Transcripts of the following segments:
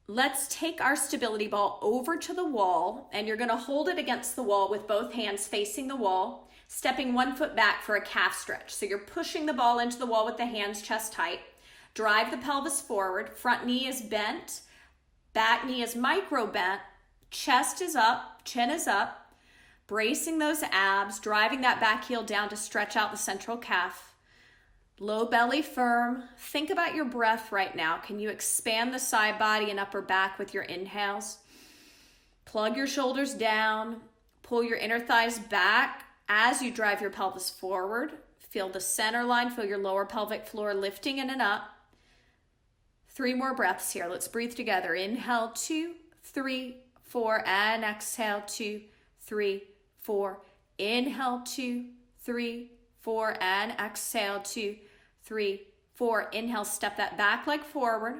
let's take our stability ball over to the wall, and you're gonna hold it against the wall with both hands facing the wall, stepping 1 foot back for a calf stretch. So you're pushing the ball into the wall with the hands chest height. Drive the pelvis forward, front knee is bent, back knee is micro bent, chest is up, chin is up, bracing those abs, driving that back heel down to stretch out the central calf. Low belly firm. Think about your breath right now. Can you expand the side body and upper back with your inhales? Plug your shoulders down. Pull your inner thighs back as you drive your pelvis forward. Feel the center line. Feel your lower pelvic floor lifting in and up. 3 more breaths here. Let's breathe together. Inhale, 2, 3, 4, and exhale, 2, 3, 4. Inhale, 2, 3, 4, and exhale, 2, 3, 4. Inhale, step that back leg forward.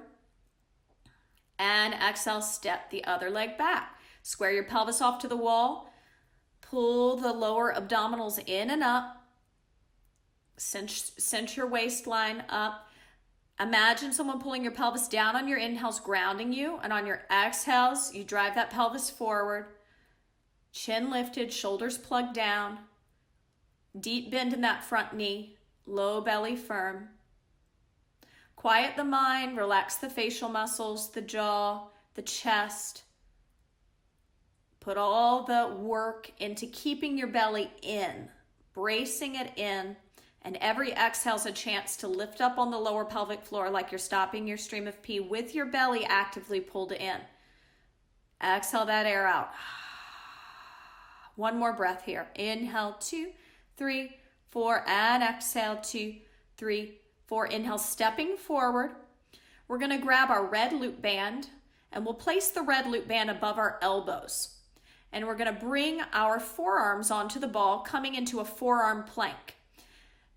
And exhale, step the other leg back. Square your pelvis off to the wall. Pull the lower abdominals in and up. Cinch your waistline up. Imagine someone pulling your pelvis down on your inhales, grounding you, and on your exhales, you drive that pelvis forward. Chin lifted, shoulders plugged down. Deep bend in that front knee, low belly firm. Quiet the mind, relax the facial muscles, the jaw, the chest. Put all the work into keeping your belly in, bracing it in, and every exhale is a chance to lift up on the lower pelvic floor like you're stopping your stream of pee with your belly actively pulled in. Exhale that air out. 1 more breath here. Inhale, 2, 3, 4, and exhale, 2, 3, 4. Inhale, stepping forward. We're gonna grab our red loop band and we'll place the red loop band above our elbows. And we're gonna bring our forearms onto the ball, coming into a forearm plank.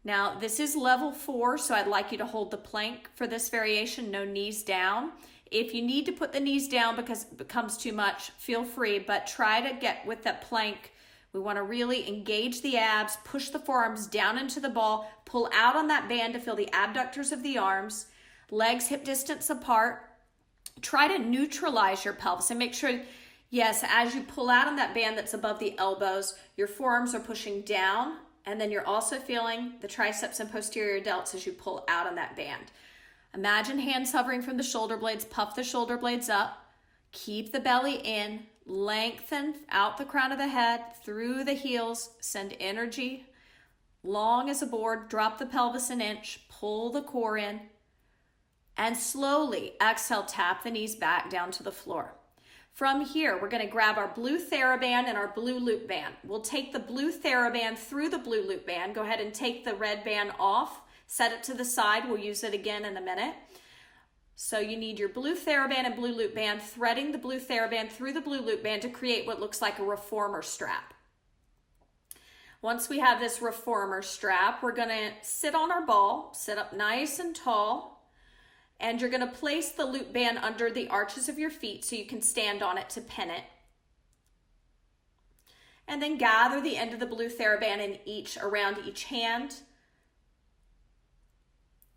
Now, this is level 4, so I'd like you to hold the plank for this variation, no knees down. If you need to put the knees down because it becomes too much, feel free, but try to get with that plank. We want to really engage the abs, push the forearms down into the ball, pull out on that band to feel the abductors of the arms, legs hip distance apart. Try to neutralize your pelvis and make sure, yes, as you pull out on that band that's above the elbows, your forearms are pushing down, and then you're also feeling the triceps and posterior delts as you pull out on that band. Imagine hands hovering from the shoulder blades, puff the shoulder blades up, keep the belly in, lengthen out the crown of the head, through the heels, send energy long as a board, drop the pelvis an inch, pull the core in, and slowly exhale, tap the knees back down to the floor. From here, we're going to grab our blue Theraband and our blue loop band. We'll take the blue Theraband through the blue loop band. Go ahead and take the red band off, set it to the side. We'll use it again in a minute. So you need your blue Theraband and blue loop band, threading the blue Theraband through the blue loop band to create what looks like a reformer strap. Once we have this reformer strap, we're going to sit on our ball, sit up nice and tall, and you're going to place the loop band under the arches of your feet so you can stand on it to pin it. And then gather the end of the blue Theraband around each hand.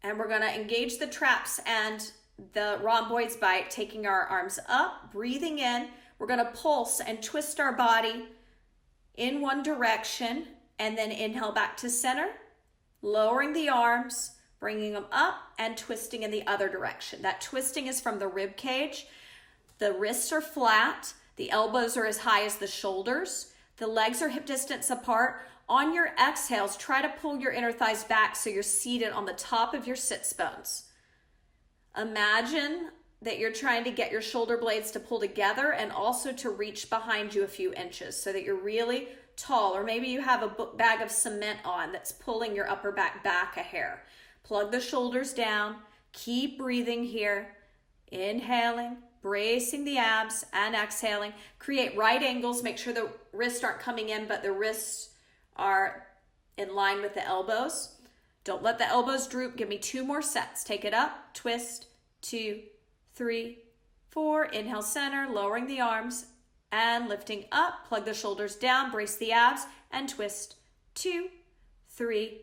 And we're going to engage the traps and the rhomboids by taking our arms up, breathing in. We're going to pulse and twist our body in one direction, and then inhale back to center, lowering the arms, bringing them up and twisting in the other direction. That twisting is from the rib cage. The wrists are flat. The elbows are as high as the shoulders. The legs are hip distance apart. On your exhales, try to pull your inner thighs back so you're seated on the top of your sits bones. Imagine that you're trying to get your shoulder blades to pull together and also to reach behind you a few inches so that you're really tall, or maybe you have a bag of cement on that's pulling your upper back a hair. Plug the shoulders down, keep breathing here, inhaling, bracing the abs, and exhaling. Create right angles, make sure the wrists aren't coming in, but the wrists are in line with the elbows. Don't let the elbows droop. Give me 2 more sets. Take it up, twist, 2, 3, 4. Inhale, center, lowering the arms and lifting up. Plug the shoulders down, brace the abs, and twist, 2, 3,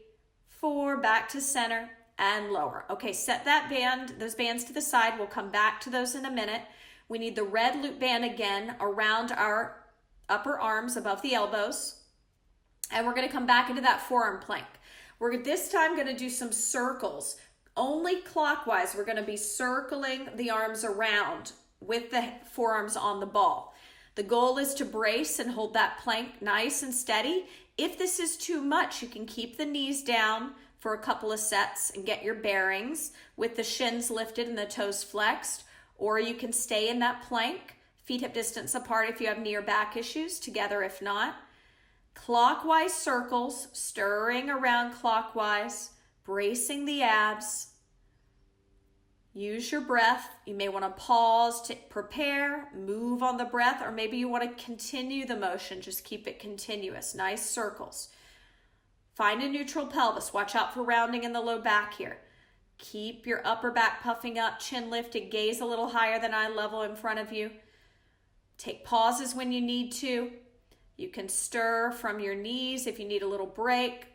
4, back to center and lower. Okay, set that band, those bands to the side. We'll come back to those in a minute. We need the red loop band again around our upper arms above the elbows. And we're gonna come back into that forearm plank. We're this time gonna do some circles, only clockwise. We're gonna be circling the arms around with the forearms on the ball. The goal is to brace and hold that plank nice and steady. If this is too much, you can keep the knees down for a couple of sets and get your bearings with the shins lifted and the toes flexed, or you can stay in that plank, feet hip distance apart if you have knee or back issues, together if not. Clockwise circles, stirring around clockwise, bracing the abs. Use your breath. You may want to pause to prepare, move on the breath, or maybe you want to continue the motion. Just keep it continuous. Nice circles. Find a neutral pelvis. Watch out for rounding in the low back here. Keep your upper back puffing up, chin lifted, gaze a little higher than eye level in front of you. Take pauses when you need to. You can stir from your knees if you need a little break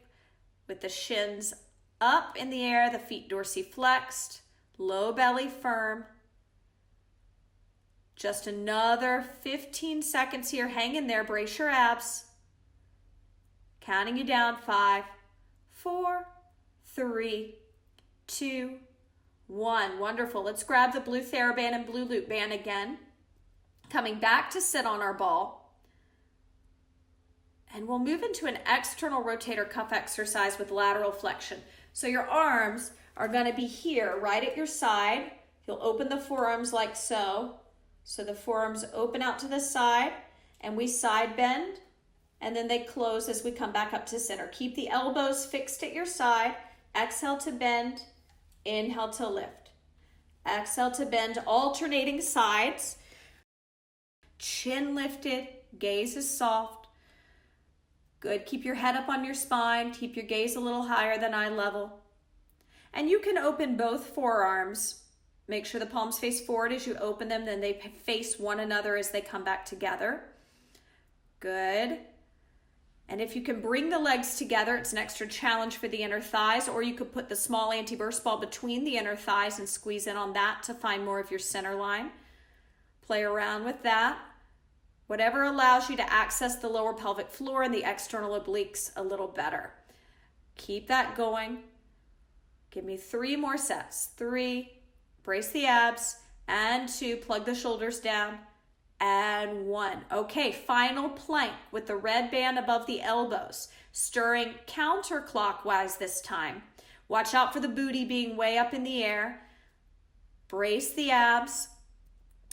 with the shins up in the air, the feet dorsiflexed. Low belly firm. Just another 15 seconds here. Hang in there. Brace your abs. Counting you down. 5, 4, 3, 2, 1. Wonderful. Let's grab the blue Theraband and blue loop band again. Coming back to sit on our ball. And we'll move into an external rotator cuff exercise with lateral flexion. So your arms are going to be here, right at your side. You'll open the forearms like so. So the forearms open out to the side, and we side bend, and then they close as we come back up to center. Keep the elbows fixed at your side. Exhale to bend, inhale to lift. Exhale to bend, alternating sides. Chin lifted, gaze is soft. Good, keep your head up on your spine. Keep your gaze a little higher than eye level. And you can open both forearms. Make sure the palms face forward as you open them, then they face one another as they come back together. Good. And if you can bring the legs together, it's an extra challenge for the inner thighs, or you could put the small anti-burst ball between the inner thighs and squeeze in on that to find more of your center line. Play around with that. Whatever allows you to access the lower pelvic floor and the external obliques a little better. Keep that going. Give me 3 more sets. 3, brace the abs, and 2, plug the shoulders down, and 1. Okay, final plank with the red band above the elbows, stirring counterclockwise this time. Watch out for the booty being way up in the air. Brace the abs.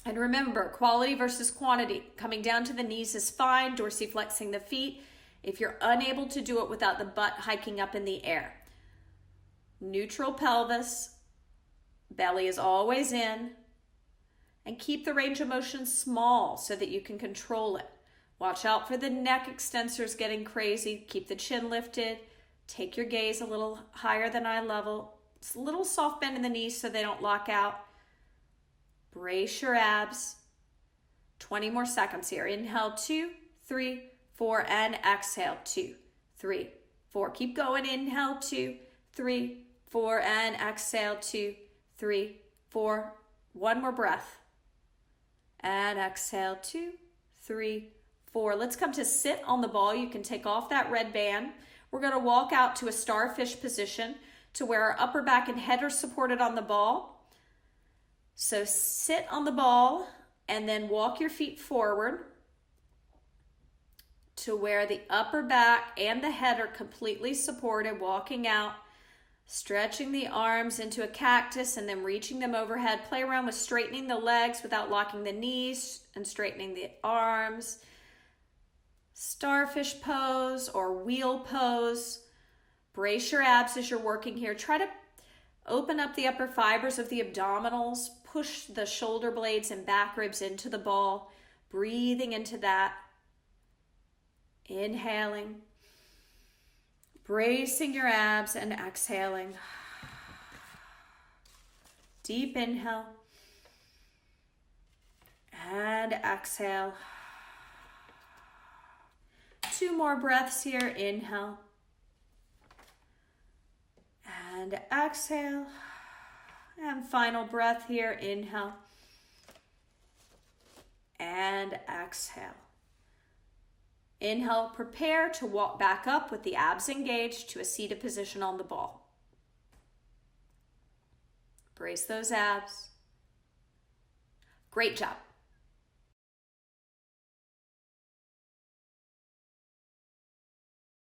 And remember, quality versus quantity. Coming down to the knees is fine, dorsiflexing the feet, if you're unable to do it without the butt hiking up in the air. Neutral pelvis, belly is always in, and keep the range of motion small so that you can control it. Watch out for the neck extensors getting crazy. Keep the chin lifted. Take your gaze a little higher than eye level. It's a little soft bend in the knees so they don't lock out. Brace your abs. 20 more seconds here. Inhale, 2, 3, 4, and exhale, 2, 3, 4. Keep going. Inhale, 2, 3, 4, and exhale, 2, 3, 4. One more breath. And exhale, 2, 3, 4. Let's come to sit on the ball. You can take off that red band. We're going to walk out to a starfish position to where our upper back and head are supported on the ball. So sit on the ball and then walk your feet forward to where the upper back and the head are completely supported, walking out. Stretching the arms into a cactus and then reaching them overhead. Play around with straightening the legs without locking the knees and straightening the arms. Starfish pose or wheel pose. Brace your abs as you're working here. Try to open up the upper fibers of the abdominals. Push the shoulder blades and back ribs into the ball. Breathing into that. Inhaling. Bracing your abs and exhaling. Deep inhale. And exhale. 2 more breaths here. Inhale. And exhale. And final breath here. Inhale. and exhale. Inhale, prepare to walk back up with the abs engaged to a seated position on the ball. Brace those abs. Great job.